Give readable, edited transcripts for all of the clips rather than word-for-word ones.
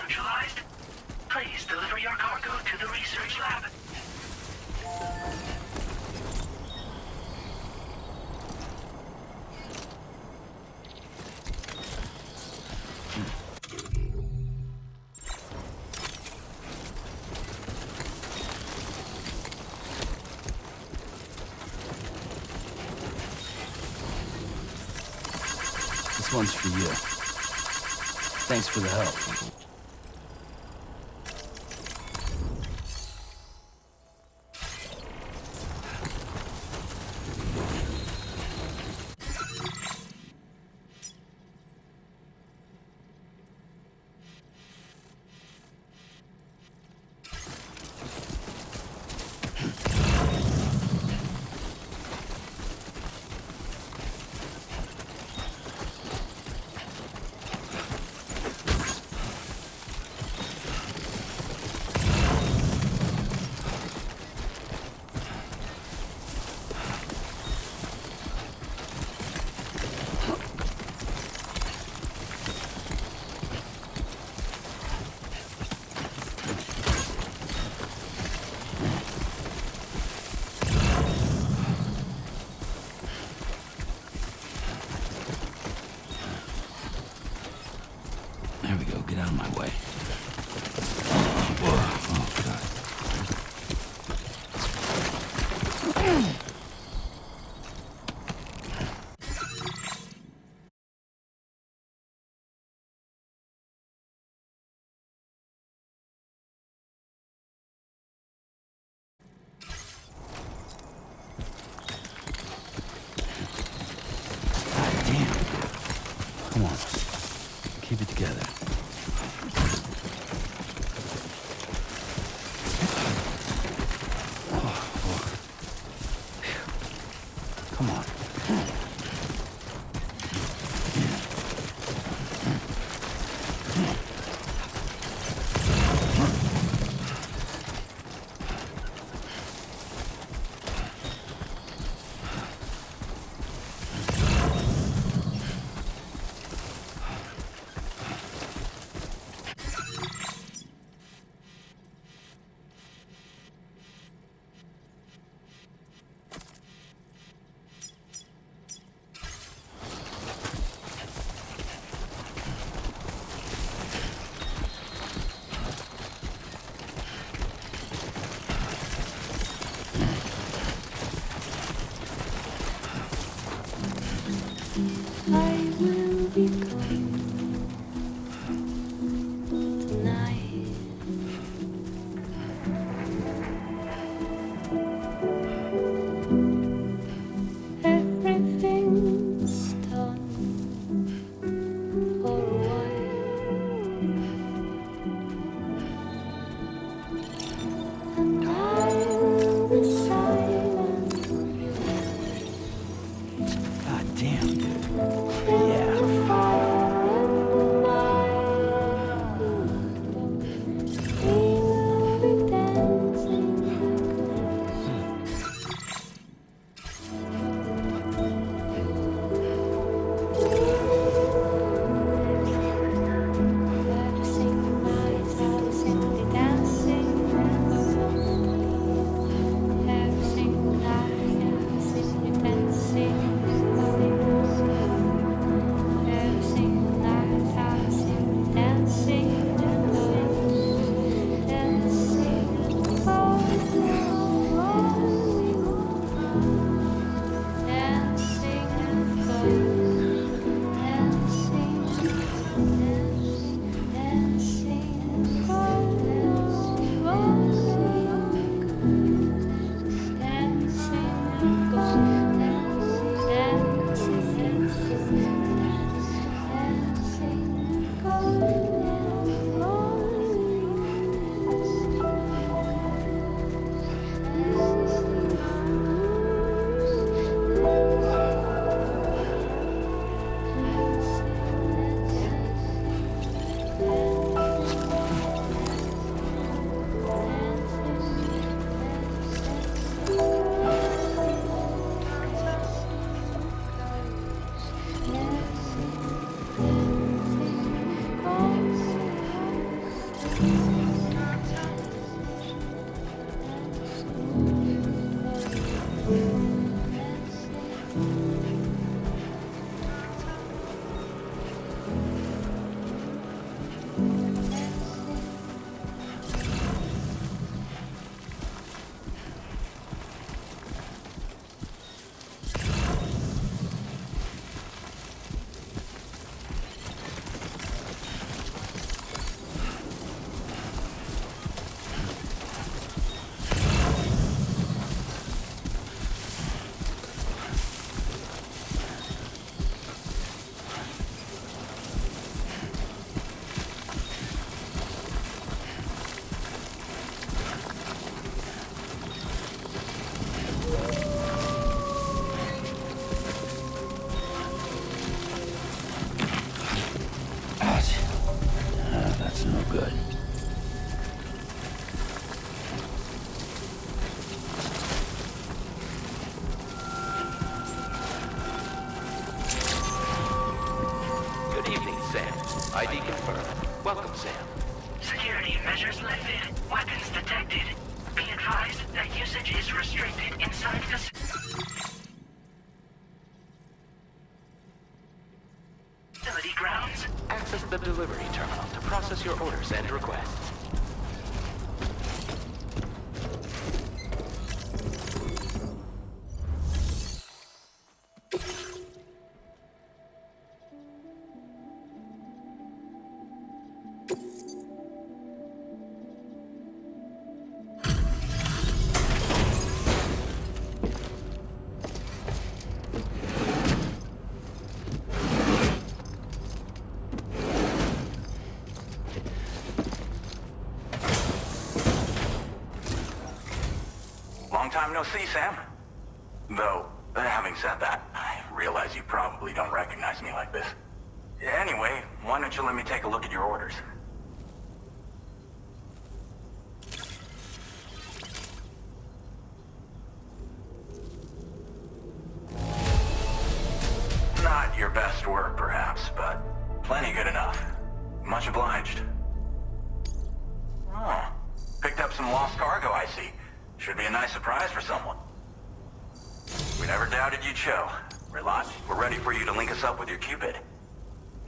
neutralized. Please deliver your cargo to the research lab. This one's for you. Thanks for the help. That's no good. Good evening, Sam. ID confirmed. Welcome, Sam. Security measures lifted. Weapons detected. Be advised that usage is restricted inside the facility grounds. Access the delivery terminal to process your orders and requests. Long time no see, Sam. Though, having said that, I realize you probably don't recognize me like this. Anyway, why don't you let me take a look at your orders? Not your best work, perhaps, but plenty good enough. Much obliged. Oh, picked up some lost cargo, I see. Should be a nice surprise for someone. We never doubted you'd show. Relax, we're ready for you to link us up with your Cupid.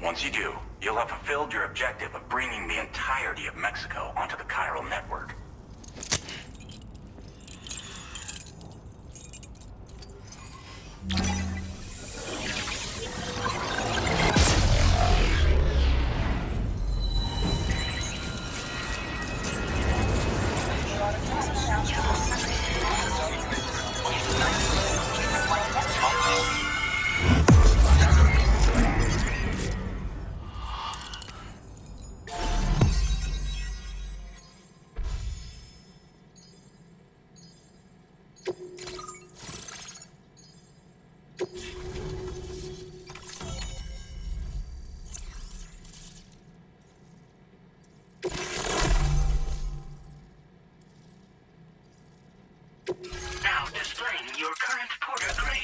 Once you do, you'll have fulfilled your objective of bringing the entirety of Mexico onto the chiral network. Now displaying your current porter grade.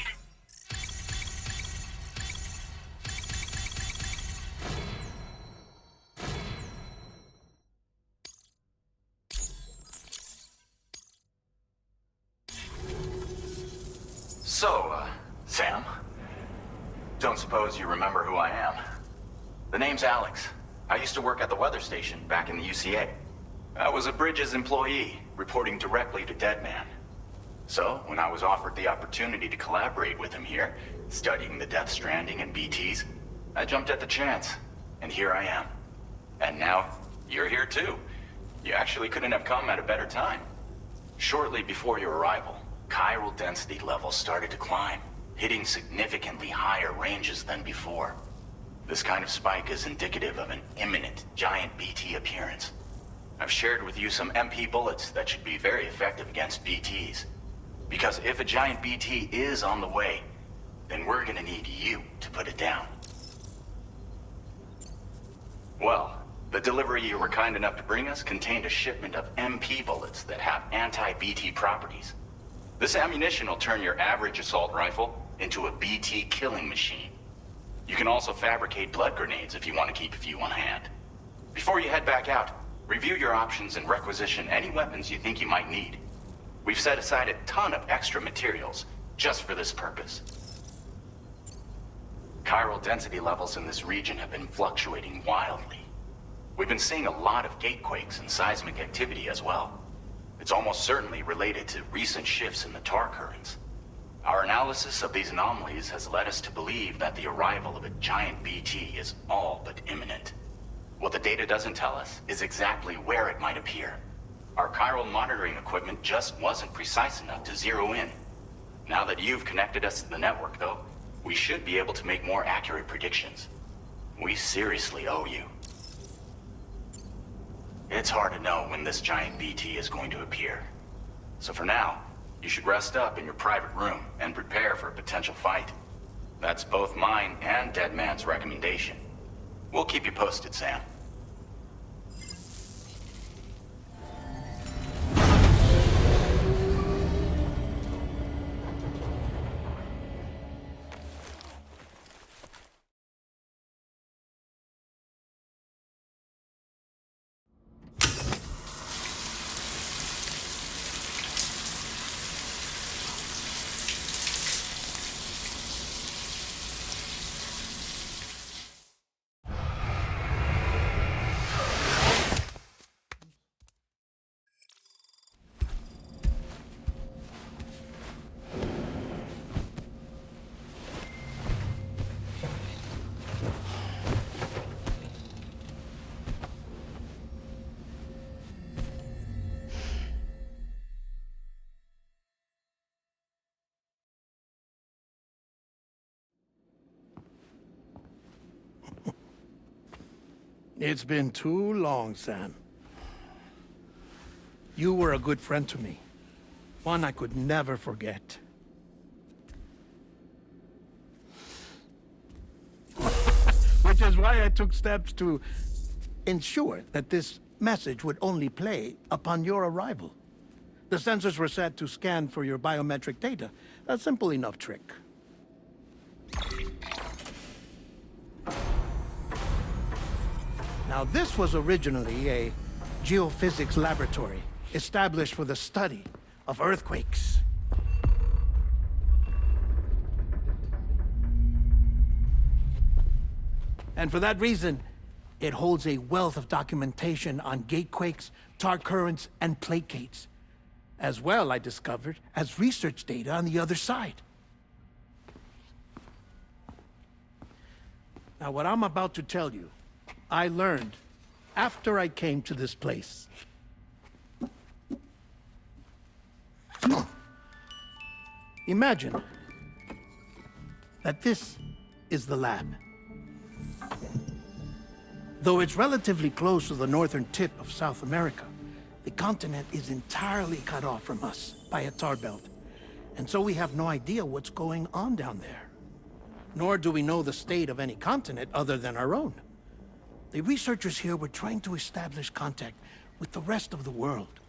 So, Sam? Don't suppose you remember who I am? The name's Alex. I used to work at the weather station back in the UCA. I was a Bridges employee, reporting directly to Deadman. So, when I was offered the opportunity to collaborate with him here, studying the Death Stranding and BTs, I jumped at the chance, and here I am. And now, you're here too. You actually couldn't have come at a better time. Shortly before your arrival, chiral density levels started to climb, hitting significantly higher ranges than before. This kind of spike is indicative of an imminent giant BT appearance. I've shared with you some MP bullets that should be very effective against BTs. Because if a giant BT is on the way, then we're gonna need you to put it down. Well, the delivery you were kind enough to bring us contained a shipment of MP bullets that have anti-BT properties. This ammunition will turn your average assault rifle into a BT killing machine. You can also fabricate blood grenades if you want to keep a few on hand. Before you head back out, Review your options and requisition any weapons you think you might need. We've set aside a ton of extra materials just for this purpose. Chiral density levels in this region have been fluctuating wildly. We've been seeing a lot of gatequakes and seismic activity as well. It's almost certainly related to recent shifts in the tar currents. Our analysis of these anomalies has led us to believe that the arrival of a giant BT is all but imminent. What the data doesn't tell us is exactly where it might appear. Our chiral monitoring equipment just wasn't precise enough to zero in. Now that you've connected us to the network, though, we should be able to make more accurate predictions. We seriously owe you. It's hard to know when this giant BT is going to appear. So for now, you should rest up in your private room and prepare for a potential fight. That's both mine and Deadman's recommendation. We'll keep you posted, Sam. It's been too long, Sam. You were a good friend to me. One I could never forget. Which is why I took steps to ensure that this message would only play upon your arrival. The sensors were set to scan for your biometric data. A simple enough trick. Now, this was originally a geophysics laboratory established for the study of earthquakes. And for that reason, it holds a wealth of documentation on gatequakes, tar currents, and placates. As well, I discovered, as research data on the other side. Now, what I'm about to tell you, I learned after I came to this place. Imagine that this is the lab. Though it's relatively close to the northern tip of South America, the continent is entirely cut off from us by a tar belt. And so we have no idea what's going on down there. Nor do we know the state of any continent other than our own. The researchers here were trying to establish contact with the rest of the world.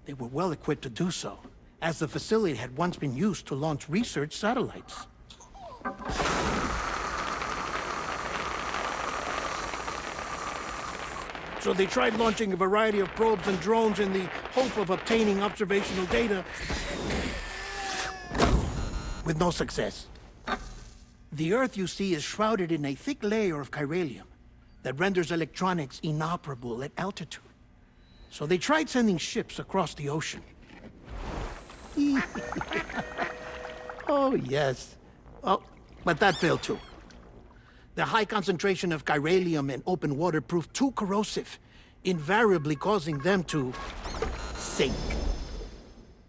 They were well equipped to do so, as the facility had once been used to launch research satellites. So they tried launching a variety of probes and drones in the hope of obtaining observational data, with no success. The Earth, you see, is shrouded in a thick layer of chiralium that renders electronics inoperable at altitude. So they tried sending ships across the ocean. Oh, yes. Oh, but that failed too. The high concentration of chiralium in open water proved too corrosive, invariably causing them to sink.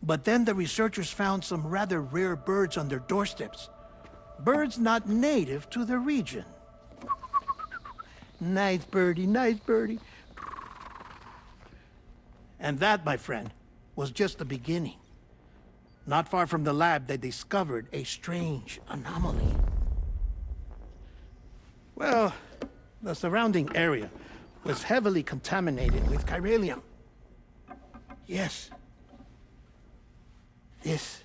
But then the researchers found some rather rare birds on their doorsteps. Birds not native to the region. Nice birdie, nice birdie. And that, my friend, was just the beginning. Not far from the lab, they discovered a strange anomaly. Well, the surrounding area was heavily contaminated with chiralium. Yes. This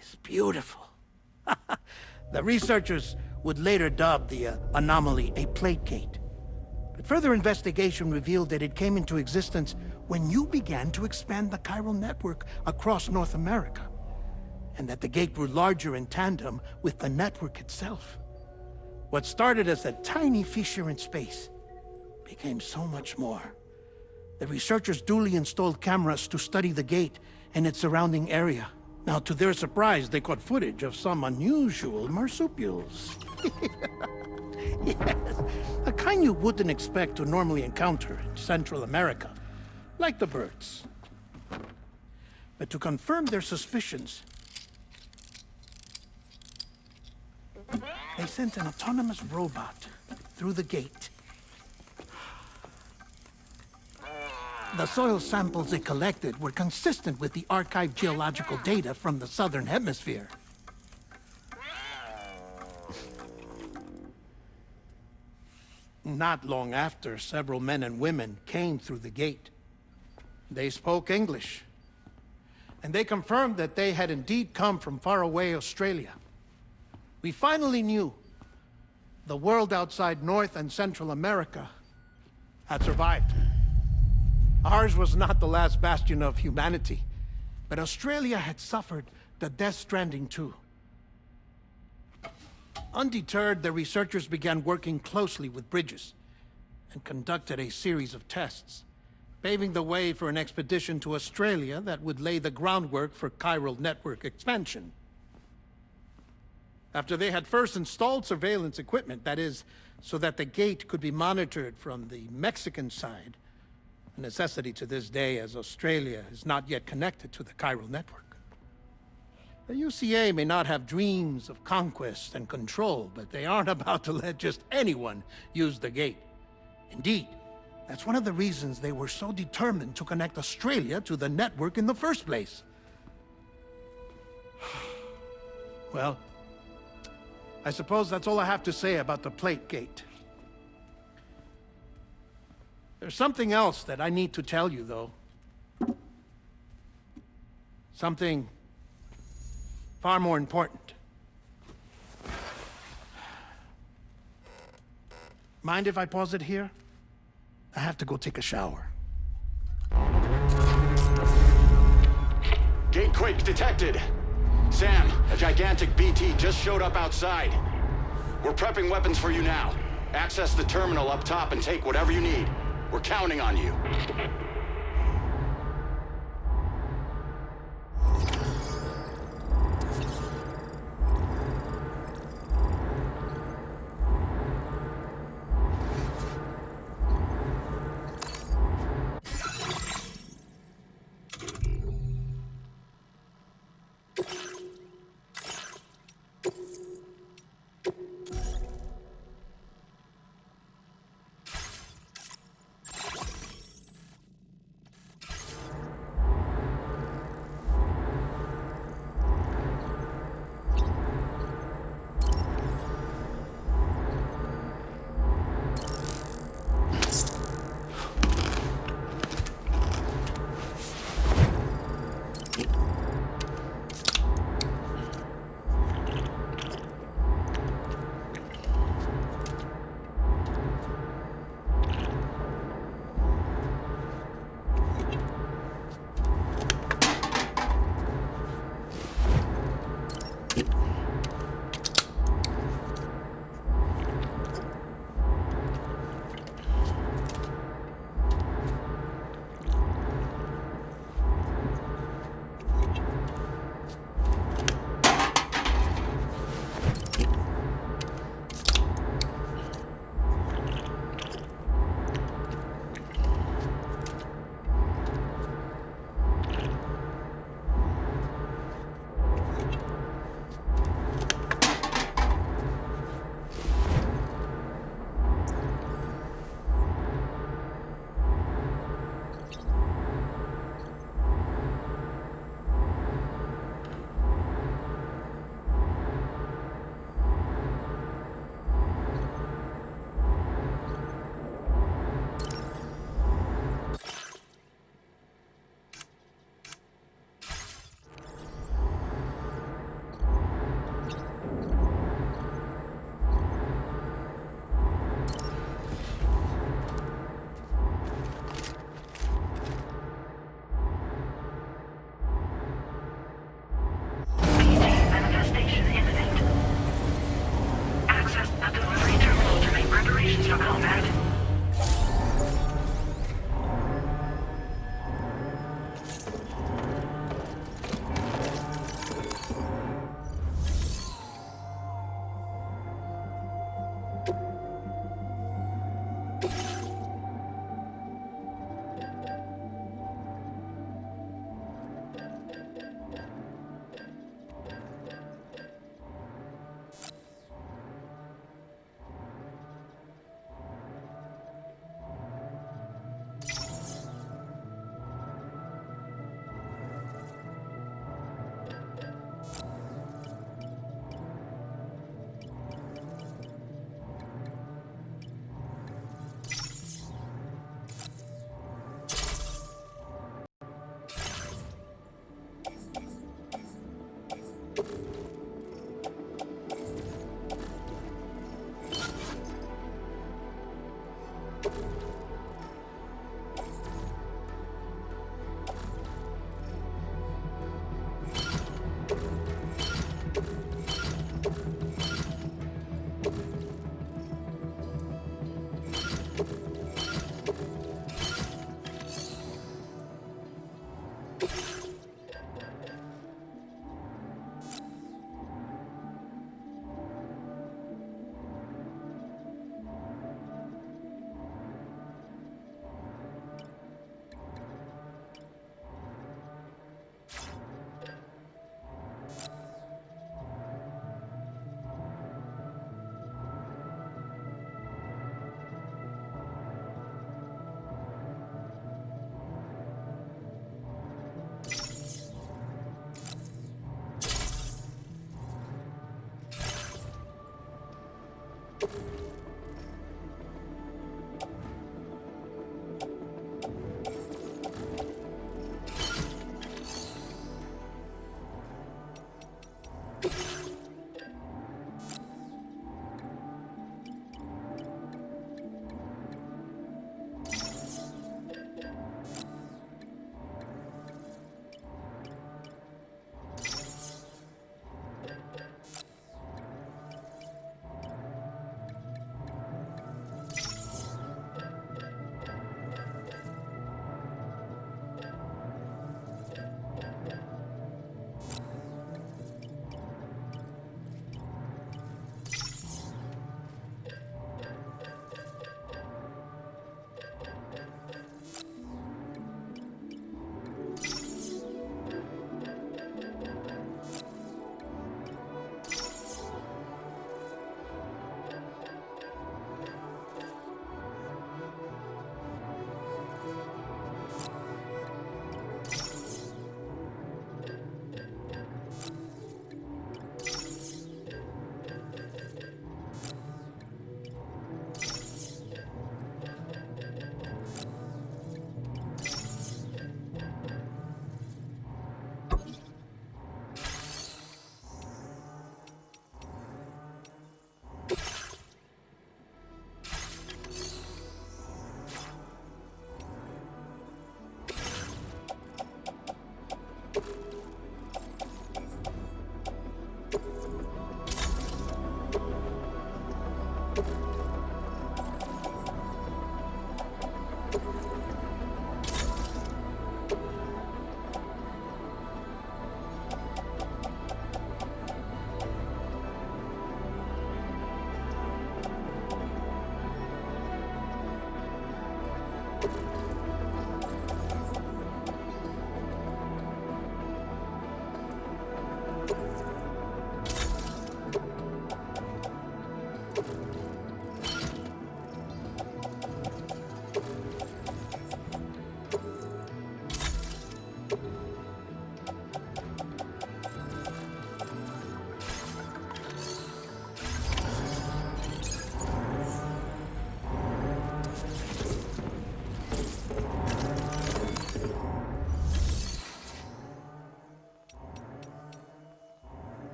is beautiful. The researchers would later dub the anomaly a placate, But further investigation revealed that it came into existence when you began to expand the chiral network across North America, and that the gate grew larger in tandem with the network itself. What started as a tiny fissure in space became so much more. The researchers duly installed cameras to study the gate and its surrounding area. Now, to their surprise, they caught footage of some unusual marsupials. Yes, a kind you wouldn't expect to normally encounter in Central America, like the birds. But to confirm their suspicions, they sent an autonomous robot through the gate. The soil samples it collected were consistent with the archived geological data from the Southern Hemisphere. Not long after, several men and women came through the gate. They spoke English, and they confirmed that they had indeed come from faraway Australia. We finally knew the world outside North and Central America had survived. Ours was not the last bastion of humanity, but Australia had suffered the death stranding too. Undeterred, the researchers began working closely with Bridges and conducted a series of tests, paving the way for an expedition to Australia that would lay the groundwork for chiral network expansion. After they had first installed surveillance equipment, that is, so that the gate could be monitored from the Mexican side, a necessity to this day as Australia is not yet connected to the chiral network. The UCA may not have dreams of conquest and control, but they aren't about to let just anyone use the gate. Indeed, that's one of the reasons they were so determined to connect Australia to the network in the first place. Well, I suppose that's all I have to say about the plate gate. There's something else that I need to tell you, though. Something far more important. Mind if I pause it here? I have to go take a shower. Gate quake detected. Sam, a gigantic BT just showed up outside. We're prepping weapons for you now. Access the terminal up top and take whatever you need. We're counting on you. you